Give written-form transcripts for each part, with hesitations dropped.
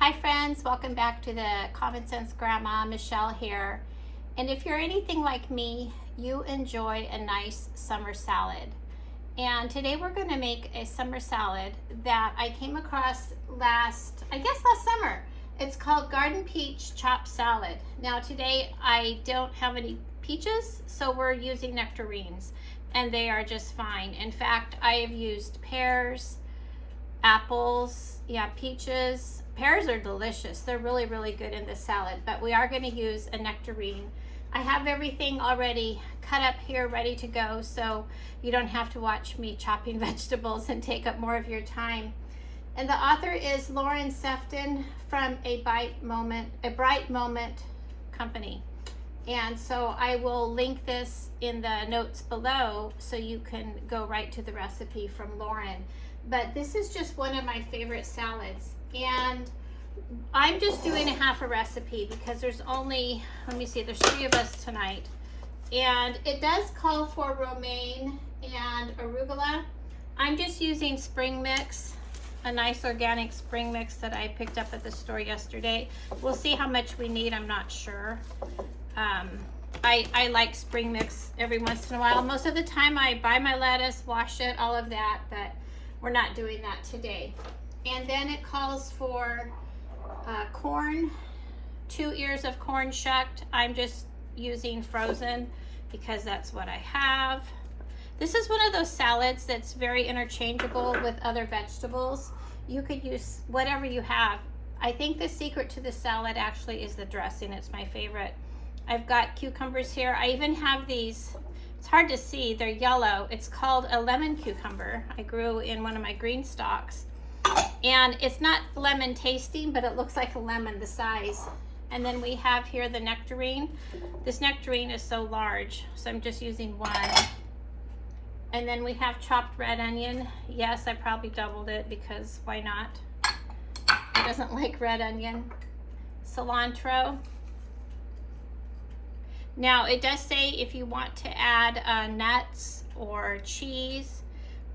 Hi friends, welcome back to the Common Sense Grandma. Michelle here. And if you're anything like me, you enjoy a nice summer salad. And today we're going to make a summer salad that I came across last summer. It's called Garden Peach Chopped Salad. Now today I don't have any peaches, so we're using nectarines, and they are just fine. In fact, I have used pears, apples, peaches. Pears are delicious. They're really, really good in this salad, but we are going to use a nectarine. I have everything already cut up here, ready to go, so you don't have to watch me chopping vegetables and take up more of your time. And the author is Lauren Sefton from A Bright Moment Company. And so I will link this in the notes below so you can go right to the recipe from Lauren. But this is just one of my favorite salads. And I'm just doing a half a recipe because there's only, there's 3 of us tonight. And it does call for romaine and arugula. I'm just using spring mix, a nice organic spring mix that I picked up at the store yesterday. We'll see how much we need, I'm not sure. I like spring mix every once in a while. Most of the time I buy my lettuce, wash it, all of that, but we're not doing that today. And then it calls for corn, 2 ears of corn shucked. I'm just using frozen because that's what I have. This is one of those salads that's very interchangeable with other vegetables. You could use whatever you have. I think the secret to the salad actually is the dressing. It's my favorite. I've got cucumbers here. I even have these, it's hard to see, they're yellow. It's called a lemon cucumber. I grew in one of my green stalks. And it's not lemon tasting, but it looks like a lemon, the size. And then we have here the nectarine. This nectarine is so large, so I'm just using one. And then we have chopped red onion. Yes, I probably doubled it because why not? Who doesn't like red onion? Cilantro. Now it does say if you want to add nuts or cheese.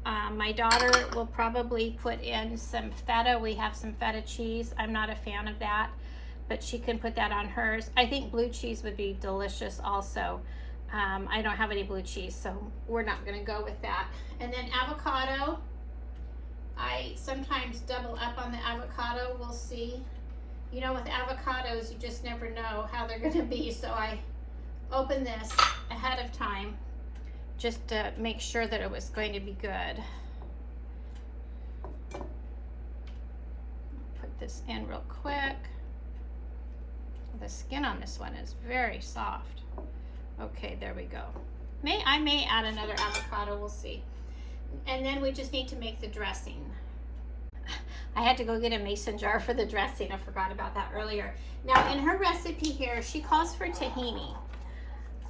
My daughter will probably put in some feta. We have some feta cheese. I'm not a fan of that, but she can put that on hers. I think blue cheese would be delicious also. I don't have any blue cheese, so we're not going to go with that. And then avocado. I sometimes double up on the avocado. We'll see. You know, with avocados, you just never know how they're going to be, so I opened this ahead of time just to make sure that it was going to be good. Put this in real quick. The skin on this one is very soft. Okay, there we go. I may add another avocado, we'll see. And then we just need to make the dressing. I had to go get a mason jar for the dressing. I forgot about that earlier. Now in her recipe here, she calls for tahini.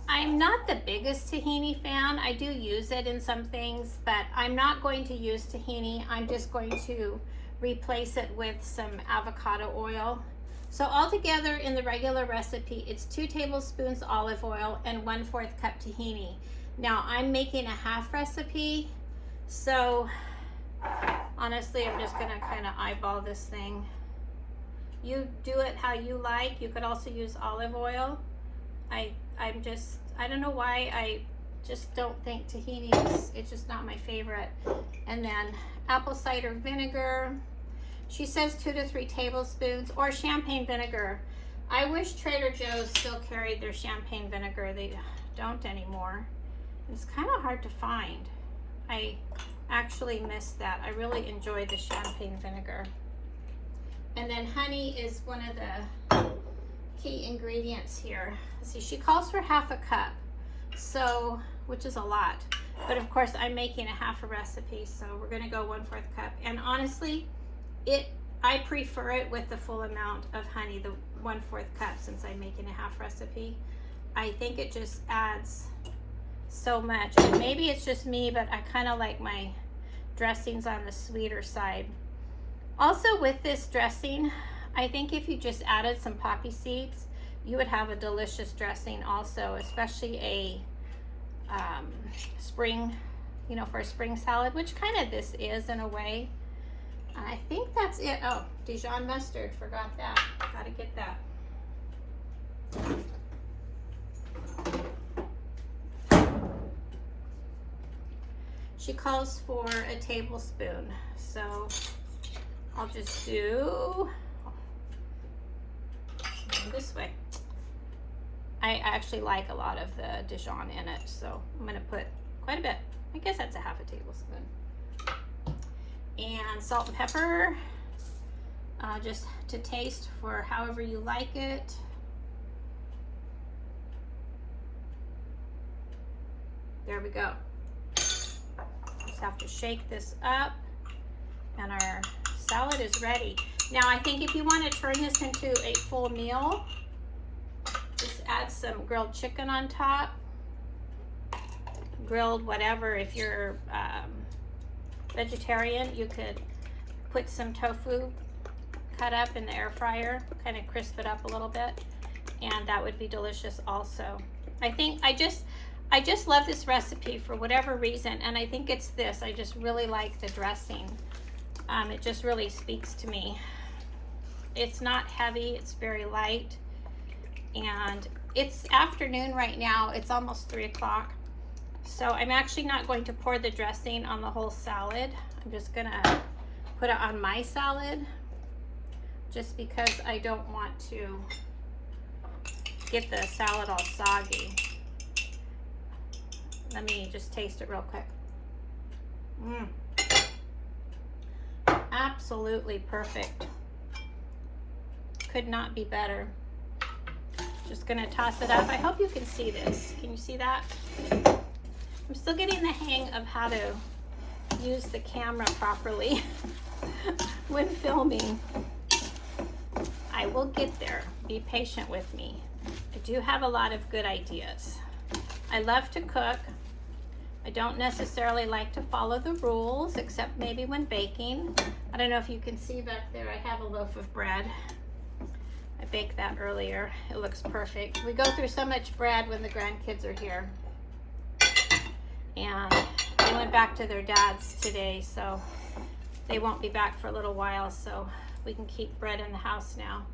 I'm not the biggest tahini fan. I do use it in some things, but I'm not going to use tahini. I'm just going to replace it with some avocado oil. So altogether in the regular recipe, it's 2 tablespoons olive oil and 1/4 cup tahini. Now I'm making a half recipe, so honestly, I'm just gonna kind of eyeball this thing. You do it how you like. You could also use olive oil. I don't know why, I just don't think tahini it's just not my favorite. And then apple cider vinegar. She says 2 to 3 tablespoons, or champagne vinegar. I wish Trader Joe's still carried their champagne vinegar. They don't anymore. It's kind of hard to find. I actually miss that. I really enjoy the champagne vinegar. And then honey is one of the key ingredients here. Let's see, she calls for 1/2 cup, so which is a lot, but of course I'm making a half a recipe, so we're going to go 1/4 cup. And honestly, I prefer it with the full amount of honey, the 1/4 cup, since I'm making a half recipe. I think it just adds so much, and maybe it's just me, but I kind of like my dressings on the sweeter side. Also with this dressing, I think if you just added some poppy seeds, you would have a delicious dressing also, especially a spring, for a spring salad, which kind of this is in a way. I think that's it. Oh, Dijon mustard, forgot that. Gotta get that. She calls for a tablespoon, so I'll just do this way. I actually like a lot of the Dijon in it, so I'm gonna put quite a bit. I guess that's a half a tablespoon. And salt and pepper, just to taste for however you like it. There we go. Just have to shake this up and our salad is ready. Now I think if you want to turn this into a full meal, just add some grilled chicken on top. Grilled whatever. If you're vegetarian, you could put some tofu cut up in the air fryer, kind of crisp it up a little bit, and that would be delicious also. I think I just love this recipe for whatever reason, and I think it's this. I just really like the dressing. It just really speaks to me. It's not heavy, it's very light, and it's afternoon right now. It's almost 3 o'clock. So I'm actually not going to pour the dressing on the whole salad. I'm just gonna put it on my salad just because I don't want to get the salad all soggy. Let me just taste it real quick. Absolutely perfect. Could not be better. Just gonna toss it up. I hope you can see this. Can you see that? I'm still getting the hang of how to use the camera properly when filming. I will get there. Be patient with me. I do have a lot of good ideas. I love to cook. I don't necessarily like to follow the rules, except maybe when baking. I don't know if you can see back there, I have a loaf of bread. I baked that earlier. It looks perfect. We go through so much bread when the grandkids are here. And they went back to their dad's today, so they won't be back for a little while, so we can keep bread in the house now.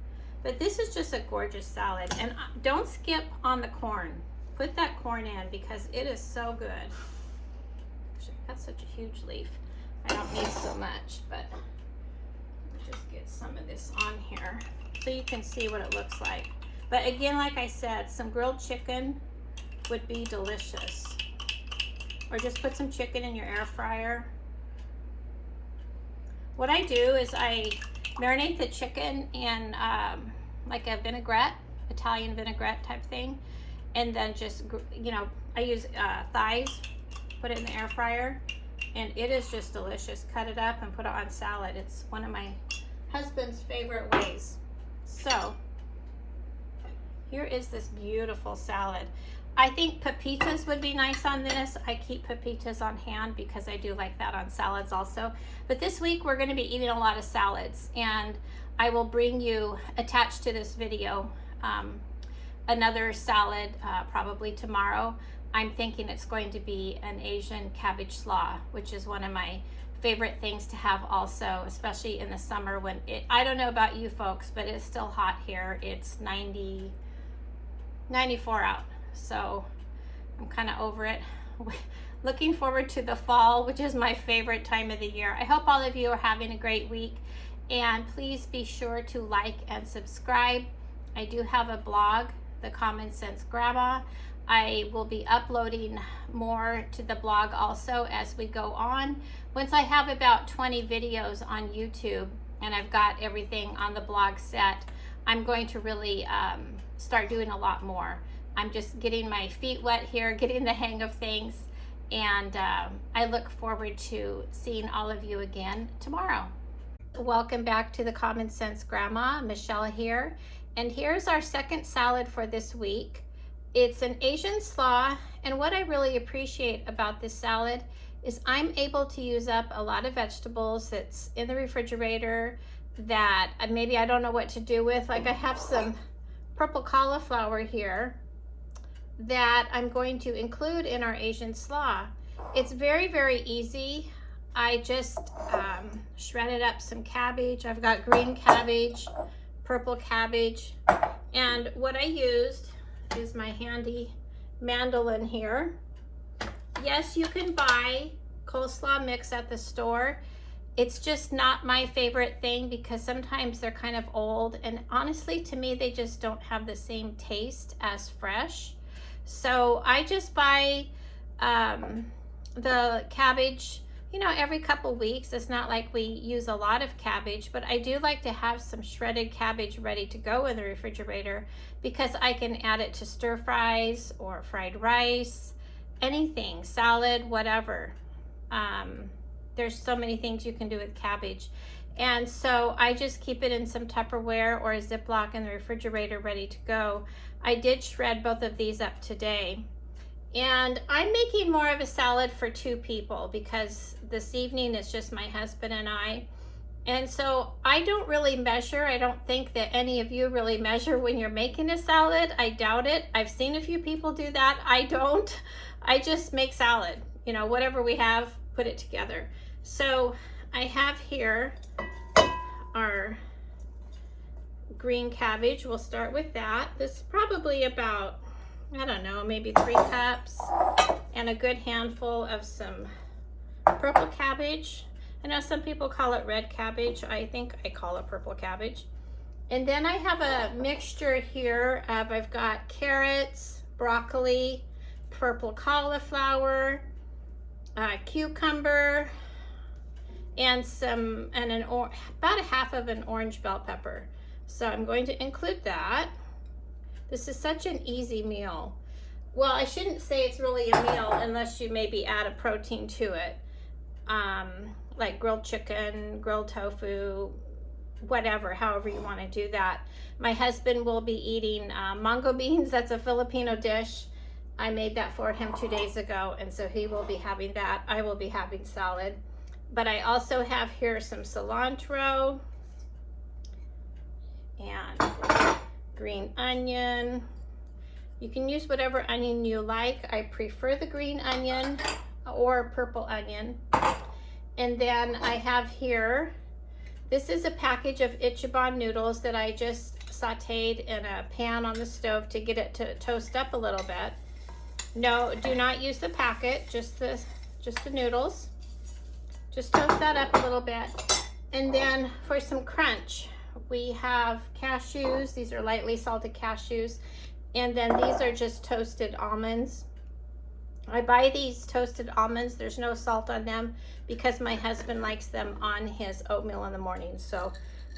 But this is just a gorgeous salad. And don't skip on the corn. Put that corn in because it is so good. Actually, that's such a huge leaf. I don't need so much, but let me just get some of this on here so you can see what it looks like. But again, like I said, some grilled chicken would be delicious. Or just put some chicken in your air fryer. What I do is I marinate the chicken in like a vinaigrette, Italian vinaigrette type thing. And then just, you know, I use thighs, put it in the air fryer. And it is just delicious. Cut it up and put it on salad. It's one of my husband's favorite ways. So, here is this beautiful salad. I think pepitas would be nice on this. I keep pepitas on hand because I do like that on salads also. But this week we're going to be eating a lot of salads, and I will bring you, attached to this video, another salad probably tomorrow. I'm thinking it's going to be an Asian cabbage slaw, which is one of my favorite things to have also, especially in the summer when I don't know about you folks, but it's still hot here. It's 94 out. So I'm kind of over it. Looking forward to the fall, which is my favorite time of the year. I hope all of you are having a great week, and please be sure to like and subscribe. I do have a blog, The Common Sense Grandma. I will be uploading more to the blog also as we go on. Once I have about 20 videos on YouTube and I've got everything on the blog set, I'm going to really start doing a lot more. I'm just getting my feet wet here, getting the hang of things, and I look forward to seeing all of you again tomorrow. Welcome back to the Common Sense Grandma. Michelle here, and here's our second salad for this week. It's an Asian slaw, and what I really appreciate about this salad is I'm able to use up a lot of vegetables that's in the refrigerator that maybe I don't know what to do with. Like I have some purple cauliflower here that I'm going to include in our Asian slaw. It's very, very easy. I just shredded up some cabbage. I've got green cabbage, purple cabbage, and what I used is my handy mandolin here. Yes, you can buy coleslaw mix at the store. It's just not my favorite thing because sometimes they're kind of old, and honestly to me they just don't have the same taste as fresh. So I just buy the cabbage, you know, every couple weeks. It's not like we use a lot of cabbage, but I do like to have some shredded cabbage ready to go in the refrigerator because I can add it to stir fries or fried rice, anything, salad, whatever. There's so many things you can do with cabbage. And so I just keep it in some Tupperware or a Ziploc in the refrigerator ready to go. I did shred both of these up today. And I'm making more of a salad for 2 people because this evening it's just my husband and I. And so I don't really measure. I don't think that any of you really measure when you're making a salad. I doubt it. I've seen a few people do that. I don't. I just make salad. You know, whatever we have, put it together. So I have here our green cabbage. We'll start with that. This is probably about, I don't know, maybe 3 cups, and a good handful of some purple cabbage. I know some people call it red cabbage. I think I call it purple cabbage. And then I have a mixture here of, I've got carrots, broccoli, purple cauliflower, cucumber, and about a half of an orange bell pepper. So I'm going to include that. This is such an easy meal. Well, I shouldn't say it's really a meal unless you maybe add a protein to it, like grilled chicken, grilled tofu, whatever, however you want to do that. My husband will be eating mango beans. That's a Filipino dish. I made that for him 2 days ago, and so he will be having that. I will be having salad. But I also have here some cilantro and green onion. You can use whatever onion you like. I prefer the green onion or purple onion. And then I have here, this is a package of Ichiban noodles that I just sauteed in a pan on the stove to get it to toast up a little bit. No, do not use the packet, just the noodles. Just toast that up a little bit. And then for some crunch, we have cashews. These are lightly salted cashews. And then these are just toasted almonds. I buy these toasted almonds. There's no salt on them because my husband likes them on his oatmeal in the morning. So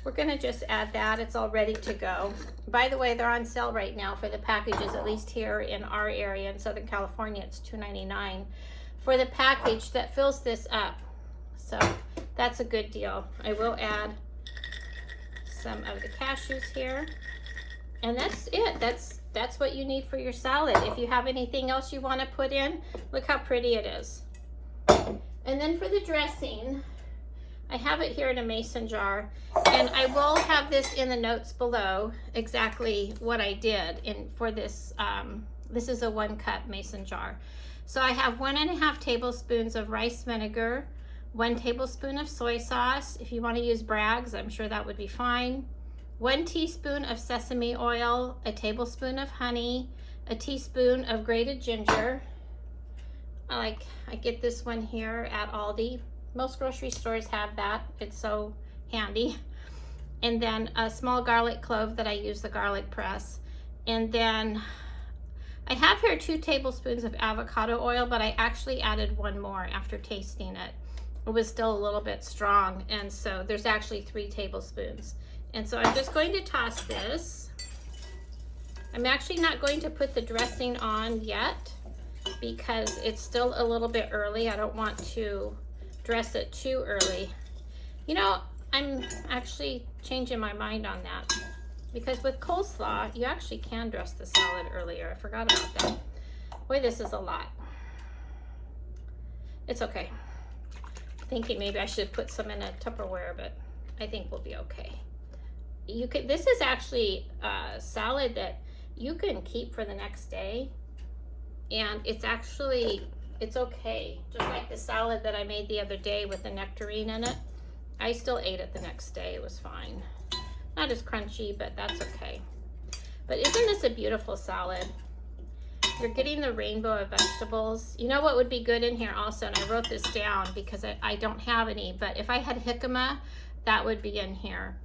we're gonna just add that. It's all ready to go. By the way, they're on sale right now for the packages, at least here in our area in Southern California. It's $2.99 for the package that fills this up. So that's a good deal. I will add some of the cashews here. And that's it. That's what you need for your salad. If you have anything else you want to put in, look how pretty it is. And then for the dressing, I have it here in a mason jar, and I will have this in the notes below exactly what I did for this. This is a 1 cup mason jar. So I have 1.5 tablespoons of rice vinegar, 1 tablespoon of soy sauce. If you want to use Bragg's, I'm sure that would be fine. 1 teaspoon of sesame oil, a tablespoon of honey, a teaspoon of grated ginger. I get this one here at Aldi. Most grocery stores have that. It's so handy. And then a small garlic clove that I use the garlic press. And then I have here 2 tablespoons of avocado oil, but I actually added 1 more after tasting it. It was still a little bit strong, and so there's actually 3 tablespoons. And so I'm just going to toss this. I'm actually not going to put the dressing on yet because it's still a little bit early. I don't want to dress it too early. You know, I'm actually changing my mind on that because with coleslaw, you actually can dress the salad earlier. I forgot about that. Boy, this is a lot. It's okay. Thinking maybe I should put some in a Tupperware, but I think we'll be okay. This is actually a salad that you can keep for the next day, and it's it's okay. Just like the salad that I made the other day with the nectarine in it. I still ate it the next day. It was fine. Not as crunchy, but that's okay. But isn't this a beautiful salad? You're getting the rainbow of vegetables. You know what would be good in here also, and I wrote this down because I don't have any, but if I had jicama, that would be in here.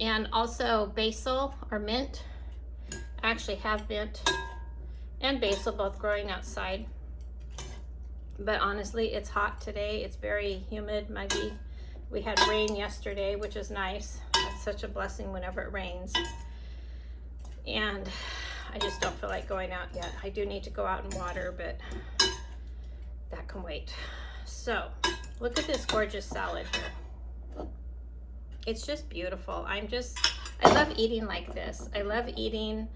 And also basil or mint. I actually have mint and basil both growing outside. But honestly, it's hot today. It's very humid, muggy. We had rain yesterday, which is nice. That's such a blessing whenever it rains. And I just don't feel like going out yet. I do need to go out and water, but that can wait. So look at this gorgeous salad here. It's just beautiful. I love eating like this. I love eating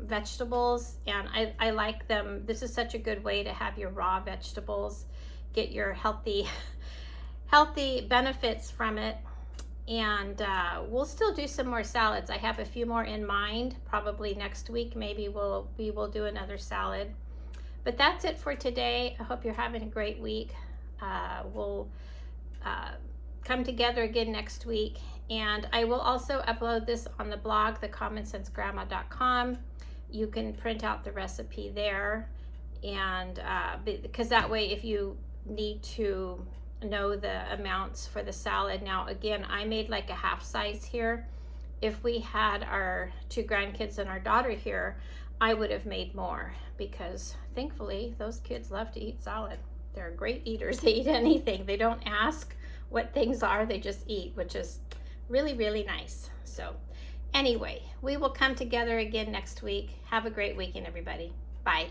vegetables, and I like them. This is such a good way to have your raw vegetables, get your healthy benefits from it. And we'll still do some more salads. I have a few more in mind. Probably next week, maybe we will do another salad. But that's it for today. I hope you're having a great week. We'll come together again next week. And I will also upload this on the blog, thecommonsensgrandma.com. You can print out the recipe there. And because that way, if you need to know the amounts for the salad. Now again, I made like a half size here. If we had our 2 grandkids and our daughter here, I would have made more, because thankfully those kids love to eat salad. They're great eaters. They eat anything. They don't ask what things are, they just eat, which is really, really nice. So anyway, we will come together again next week. Have a great weekend, everybody. Bye.